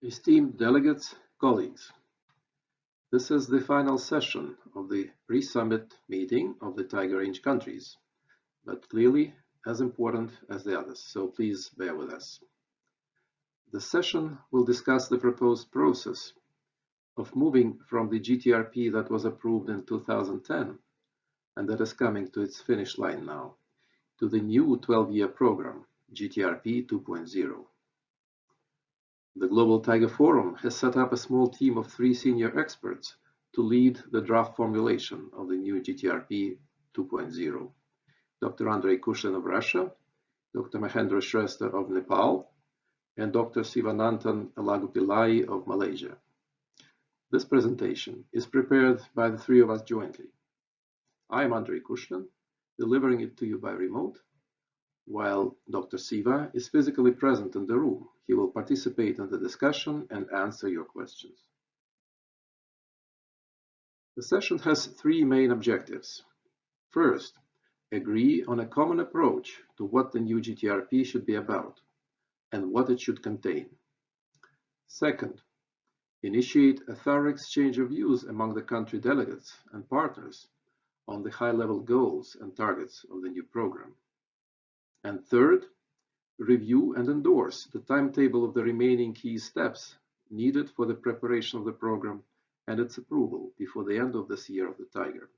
Esteemed delegates, colleagues, this is the final session of the pre-summit meeting of the Tiger Range countries, but clearly as important as the others, so please bear with us. The session will discuss the proposed process of moving from the GTRP that was approved in 2010 and that is coming to its finish line now, to the new 12-year program, GTRP 2.0. The Global Tiger Forum has set up a small team of 3 senior experts to lead the draft formulation of the new GTRP 2.0. Dr. Andrey Kushlin of Russia, Dr. Mahendra Shrestha of Nepal, and Dr. Sivananthan Elagupillay of Malaysia. This presentation is prepared by the 3 of us jointly. I am Andrey Kushlin, delivering it to you by remote, while Dr. Siva is physically present in the room. He will participate in the discussion and answer your questions. The session has 3 main objectives. First, agree on a common approach to what the new GTRP should be about and what it should contain. Second, initiate a thorough exchange of views among the country delegates and partners on the high-level goals and targets of the new program. And third, review and endorse the timetable of the remaining key steps needed for the preparation of the program and its approval before the end of this year of the Tiger.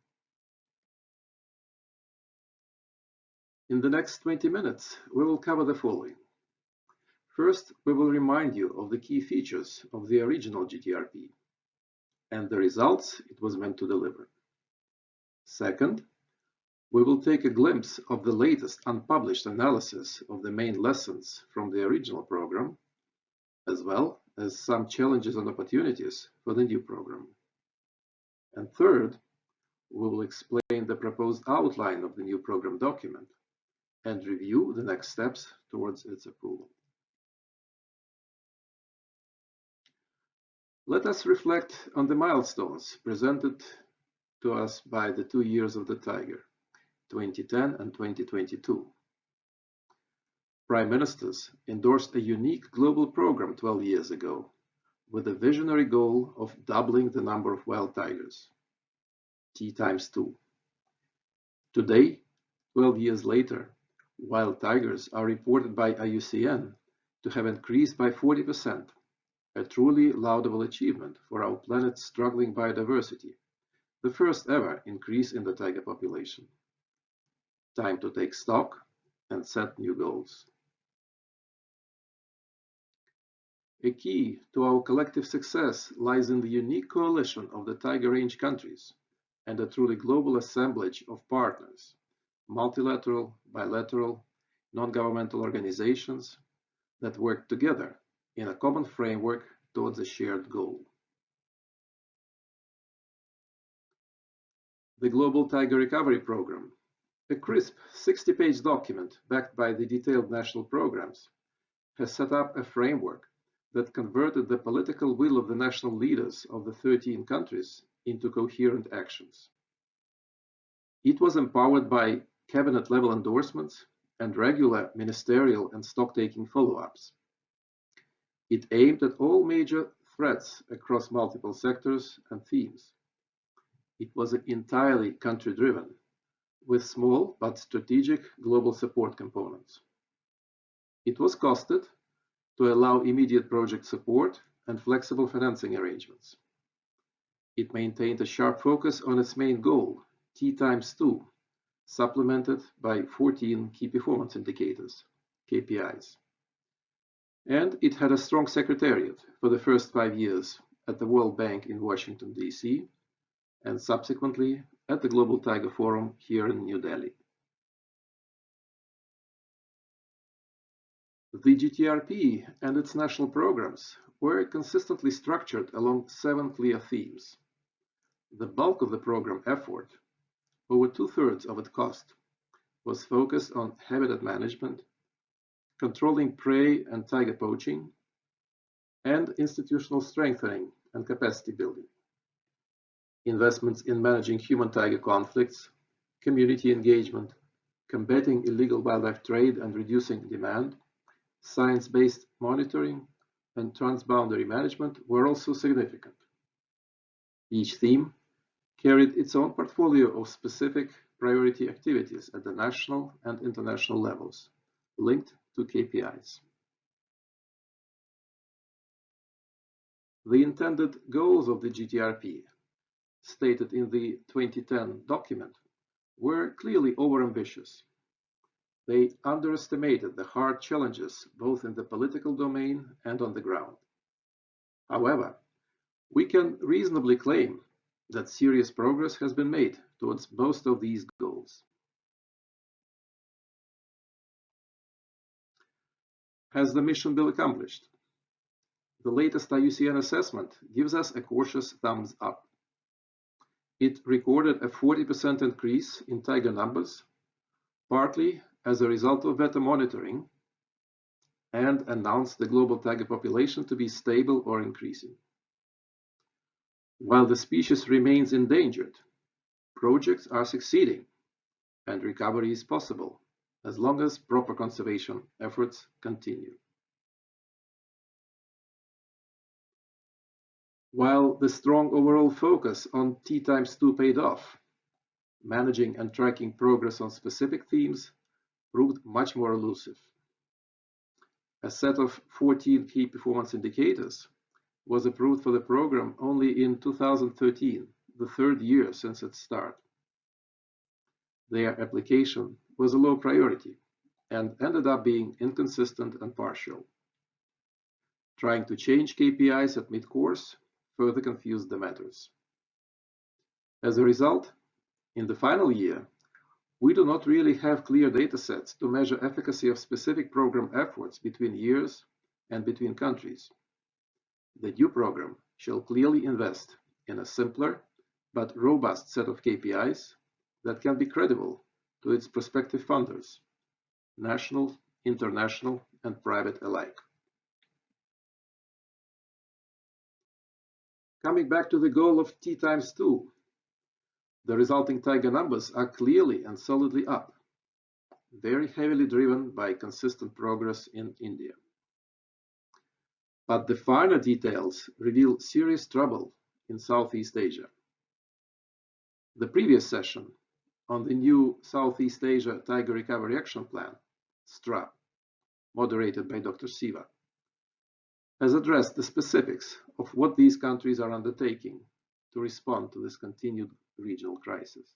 In the next 20 minutes, we will cover the following. First, we will remind you of the key features of the original GTRP and the results it was meant to deliver. Second, we will take a glimpse of the latest unpublished analysis of the main lessons from the original program, as well as some challenges and opportunities for the new program. And third, we will explain the proposed outline of the new program document and review the next steps towards its approval. Let us reflect on the milestones presented to us by the 2 years of the Tiger, 2010 and 2022. Prime Ministers endorsed a unique global program 12 years ago with a visionary goal of doubling the number of wild tigers, T times 2. Today, 12 years later, wild tigers are reported by IUCN to have increased by 40%, a truly laudable achievement for our planet's struggling biodiversity, the first ever increase in the tiger population. Time to take stock and set new goals. A key to our collective success lies in the unique coalition of the Tiger Range countries and a truly global assemblage of partners, multilateral, bilateral, non-governmental organizations that work together in a common framework towards a shared goal. The Global Tiger Recovery Program, a crisp 60-page document backed by the detailed national programs, has set up a framework that converted the political will of the national leaders of the 13 countries into coherent actions. It was empowered by cabinet-level endorsements and regular ministerial and stock-taking follow-ups. It aimed at all major threats across multiple sectors and themes. It was entirely country-driven, with small but strategic global support components. It was costed to allow immediate project support and flexible financing arrangements. It maintained a sharp focus on its main goal, T times 2, supplemented by 14 key performance indicators, KPIs. And it had a strong secretariat for the first 5 years at the World Bank in Washington, D.C., and subsequently at the Global Tiger Forum here in New Delhi. The GTRP and its national programs were consistently structured along 7 clear themes. The bulk of the program effort, over 2/3 of its cost, was focused on habitat management, controlling prey and tiger poaching, and institutional strengthening and capacity building. Investments in managing human-tiger conflicts, community engagement, combating illegal wildlife trade and reducing demand, science-based monitoring, and transboundary management were also significant. Each theme carried its own portfolio of specific priority activities at the national and international levels, linked to KPIs. The intended goals of the GTRP, stated in the 2010 document, were clearly overambitious. They underestimated the hard challenges both in the political domain and on the ground. However, we can reasonably claim that serious progress has been made towards most of these goals. Has the mission been accomplished? The latest IUCN assessment gives us a cautious thumbs up. It recorded a 40% increase in tiger numbers, partly as a result of better monitoring, and announced the global tiger population to be stable or increasing. While the species remains endangered, projects are succeeding and recovery is possible as long as proper conservation efforts continue. While the strong overall focus on T2 paid off, managing and tracking progress on specific themes proved much more elusive. A set of 14 key performance indicators was approved for the program only in 2013, the third year since its start. Their application was a low priority and ended up being inconsistent and partial. Trying to change KPIs at mid-course further confused the matters. As a result, in the final year, we do not really have clear data sets to measure efficacy of specific program efforts between years and between countries. The new program shall clearly invest in a simpler but robust set of KPIs that can be credible to its prospective funders, national, international, and private alike. Coming back to the goal of T2, the resulting tiger numbers are clearly and solidly up, very heavily driven by consistent progress in India. But the finer details reveal serious trouble in Southeast Asia. The previous session on the new Southeast Asia Tiger Recovery Action Plan, STRA, moderated by Dr. Siva, has addressed the specifics of what these countries are undertaking to respond to this continued regional crisis.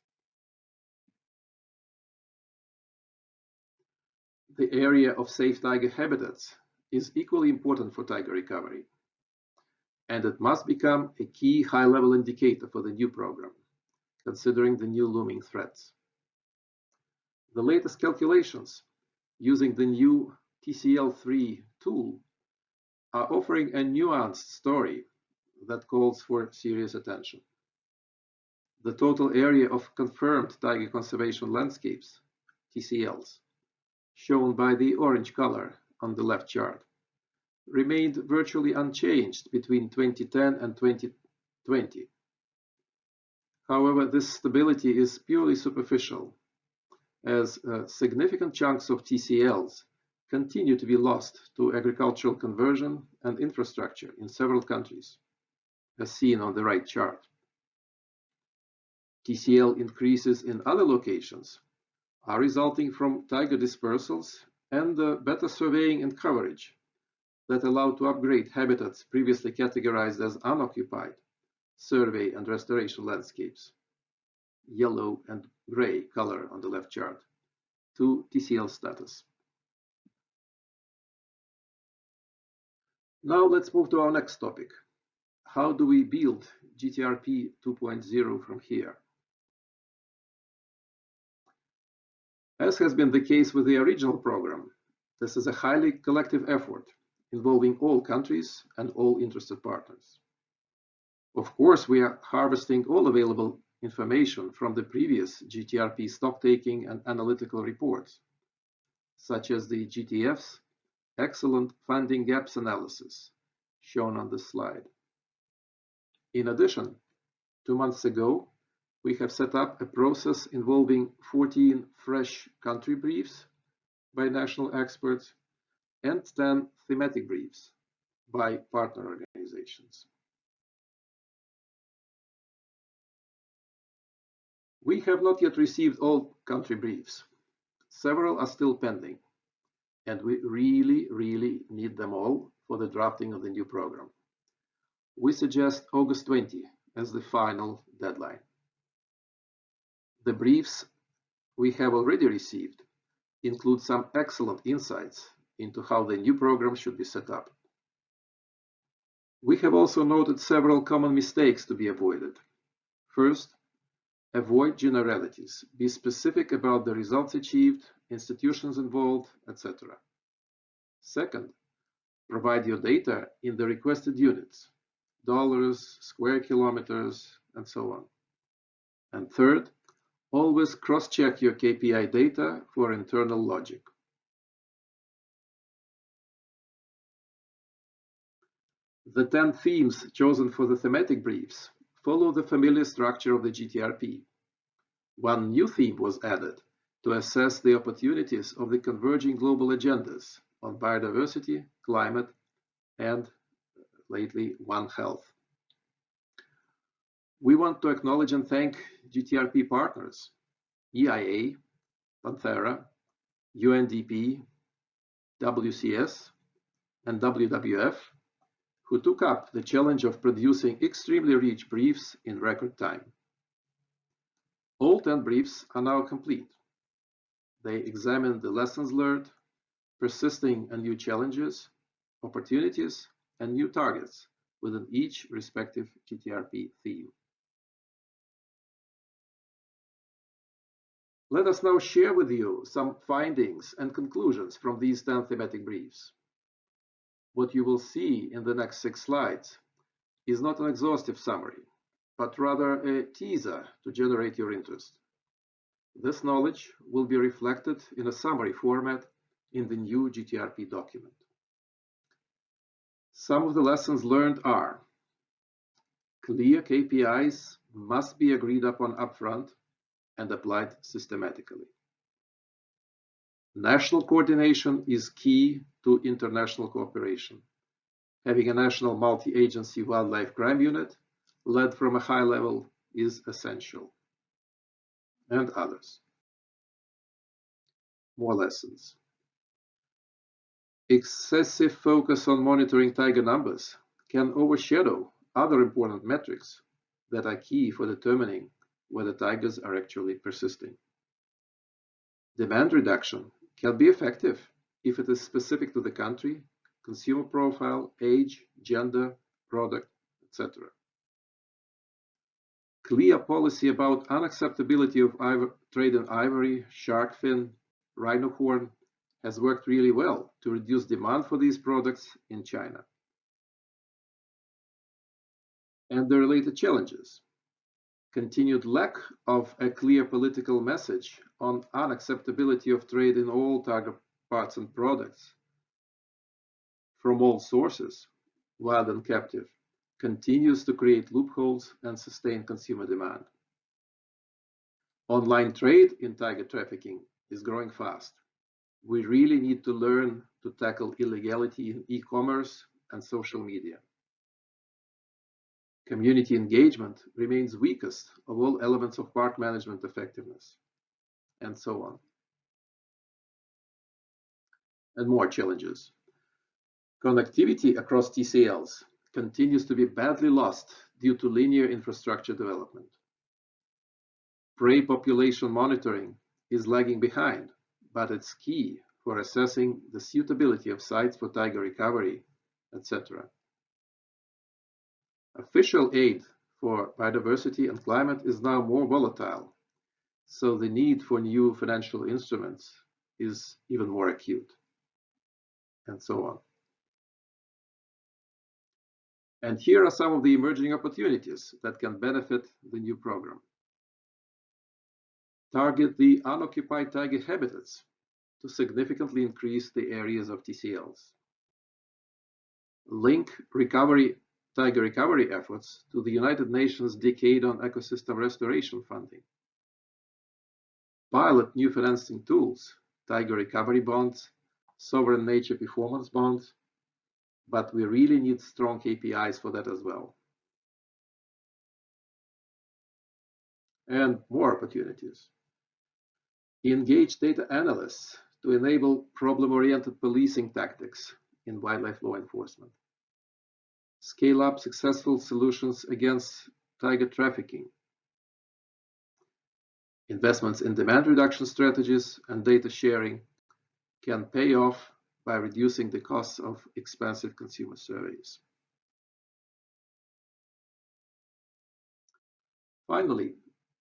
The area of safe tiger habitats is equally important for tiger recovery, and it must become a key high-level indicator for the new program, considering the new looming threats. The latest calculations using the new TCL3 tool are offering a nuanced story that calls for serious attention. The total area of confirmed tiger conservation landscapes, TCLs, shown by the orange color on the left chart, remained virtually unchanged between 2010 and 2020. However, this stability is purely superficial, as significant chunks of TCLs continue to be lost to agricultural conversion and infrastructure in several countries, as seen on the right chart. TCL increases in other locations are resulting from tiger dispersals and better surveying and coverage that allow to upgrade habitats previously categorized as unoccupied, survey and restoration landscapes, yellow and gray color on the left chart, to TCL status. Now let's move to our next topic. How do we build GTRP 2.0 from here? As has been the case with the original program, this is a highly collective effort involving all countries and all interested partners. Of course, we are harvesting all available information from the previous GTRP stocktaking and analytical reports, such as the GTF's excellent funding gaps analysis, shown on this slide. In addition, 2 months ago, we have set up a process involving 14 fresh country briefs by national experts and 10 thematic briefs by partner organizations. We have not yet received all country briefs. Several are still pending, and we really need them all for the drafting of the new program. We suggest August 20 as the final deadline. The briefs we have already received include some excellent insights into how the new program should be set up. We have also noted several common mistakes to be avoided. First, avoid generalities. Be specific about the results achieved, institutions involved, etc. Second, provide your data in the requested units, dollars, square kilometers, and so on. And third, always cross-check your KPI data for internal logic. The 10 themes chosen for the thematic briefs follow the familiar structure of the GTRP. One new theme was added to assess the opportunities of the converging global agendas on biodiversity, climate, and lately, One Health. We want to acknowledge and thank GTRP partners, EIA, Panthera, UNDP, WCS, and WWF, who took up the challenge of producing extremely rich briefs in record time. All 10 briefs are now complete. They examine the lessons learned, persisting and new challenges, opportunities, and new targets within each respective GTRP theme. Let us now share with you some findings and conclusions from these 10 thematic briefs. What you will see in the next 6 slides is not an exhaustive summary, but rather a teaser to generate your interest. This knowledge will be reflected in a summary format in the new GTRP document. Some of the lessons learned are: clear KPIs must be agreed upon upfront and applied systematically. National coordination is key to international cooperation. Having a national multi-agency wildlife crime unit led from a high level is essential. And others. More lessons. Excessive focus on monitoring tiger numbers can overshadow other important metrics that are key for determining whether tigers are actually persisting. Demand reduction can be effective if it is specific to the country, consumer profile, age, gender, product, etc. Clear policy about unacceptability of trade in ivory, shark fin, rhino horn has worked really well to reduce demand for these products in China. And the related challenges. Continued lack of a clear political message on unacceptability of trade in all tiger parts and products from all sources, wild and captive, continues to create loopholes and sustain consumer demand. Online trade in tiger trafficking is growing fast. We really need to learn to tackle illegality in e-commerce and social media. Community engagement remains weakest of all elements of park management effectiveness, and so on. And more challenges. Connectivity across TCLs continues to be badly lost due to linear infrastructure development. Prey population monitoring is lagging behind, but it's key for assessing the suitability of sites for tiger recovery, etc. Official aid for biodiversity and climate is now more volatile, so the need for new financial instruments is even more acute, and so on. And here are some of the emerging opportunities that can benefit the new program. Target the unoccupied tiger habitats to significantly increase the areas of TCLs. Link tiger recovery efforts to the United Nations Decade on Ecosystem Restoration funding. Pilot new financing tools, tiger recovery bonds, sovereign nature performance bonds, but we really need strong KPIs for that as well. And more opportunities. Engage data analysts to enable problem-oriented policing tactics in wildlife law enforcement. Scale up successful solutions against tiger trafficking. Investments in demand reduction strategies and data sharing can pay off by reducing the costs of expensive consumer surveys. Finally,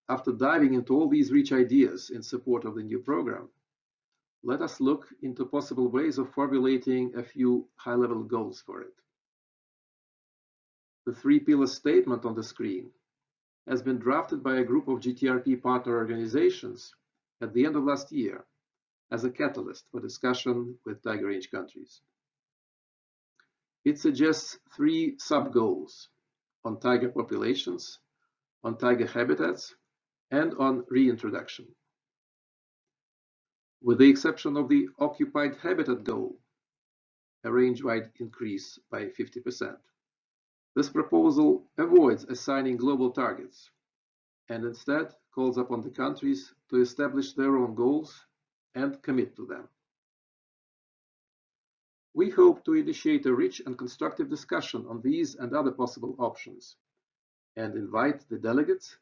after diving into all these rich ideas in support of the new program, let us look into possible ways of formulating a few high-level goals for it. The three-pillar statement on the screen has been drafted by a group of GTRP partner organizations at the end of last year as a catalyst for discussion with tiger range countries. It suggests three sub-goals on tiger populations, on tiger habitats, and on reintroduction. With the exception of the occupied habitat goal, a range-wide increase by 50%. This proposal avoids assigning global targets and instead calls upon the countries to establish their own goals and commit to them. We hope to initiate a rich and constructive discussion on these and other possible options and invite the delegates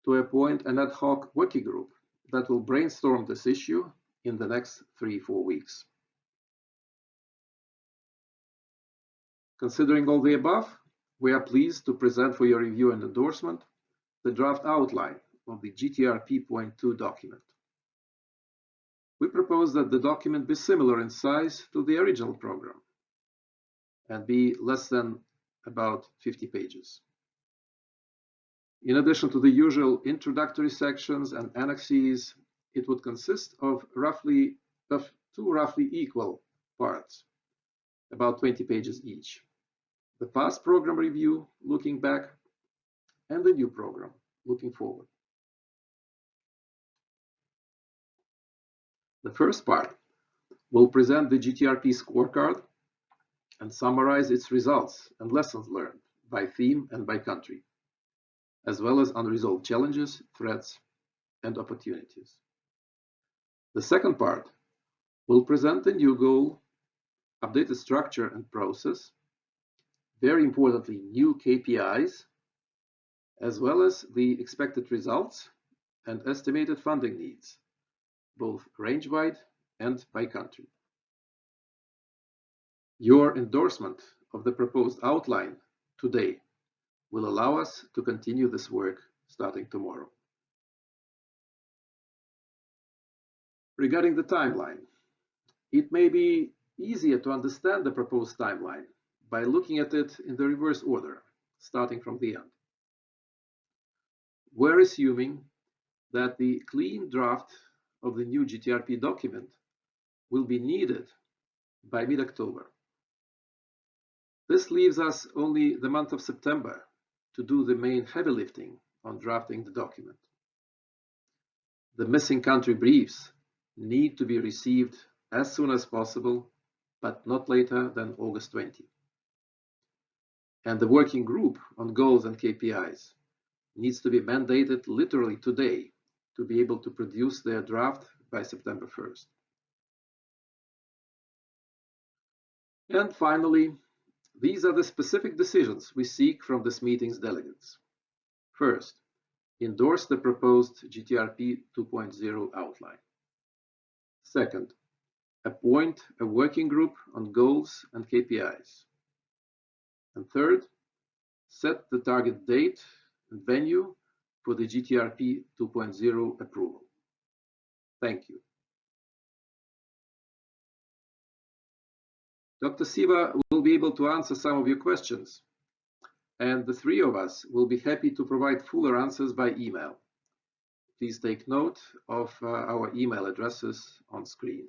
to appoint an ad hoc working group that will brainstorm this issue in the next 3-4 weeks. Considering all the above, we are pleased to present for your review and endorsement the draft outline of the GTRP Point 2 document. We propose that the document be similar in size to the original program and be less than about 50 pages. In addition to the usual introductory sections and annexes, it would consist of two roughly equal parts, about 20 pages each. The past program review, looking back, and the new program, looking forward. The first part will present the GTRP scorecard and summarize its results and lessons learned by theme and by country, as well as unresolved challenges, threats, and opportunities. The second part will present the new goal, updated structure and process, very importantly, new KPIs, as well as the expected results and estimated funding needs, both range-wide and by country. Your endorsement of the proposed outline today will allow us to continue this work starting tomorrow. Regarding the timeline, it may be easier to understand the proposed timeline by looking at it in the reverse order, starting from the end. We're assuming that the clean draft of the new GTRP document will be needed by mid-October. This leaves us only the month of September to do the main heavy lifting on drafting the document. The missing country briefs need to be received as soon as possible, but not later than August 20. And the working group on goals and KPIs needs to be mandated literally today to be able to produce their draft by September 1st. And finally, these are the specific decisions we seek from this meeting's delegates. First, endorse the proposed GTRP 2.0 outline. Second, appoint a working group on goals and KPIs. And third, set the target date and venue for the GTRP 2.0 approval. Thank you. Dr. Siva will be able to answer some of your questions, and the three of us will be happy to provide fuller answers by email. Please take note of our email addresses on screen.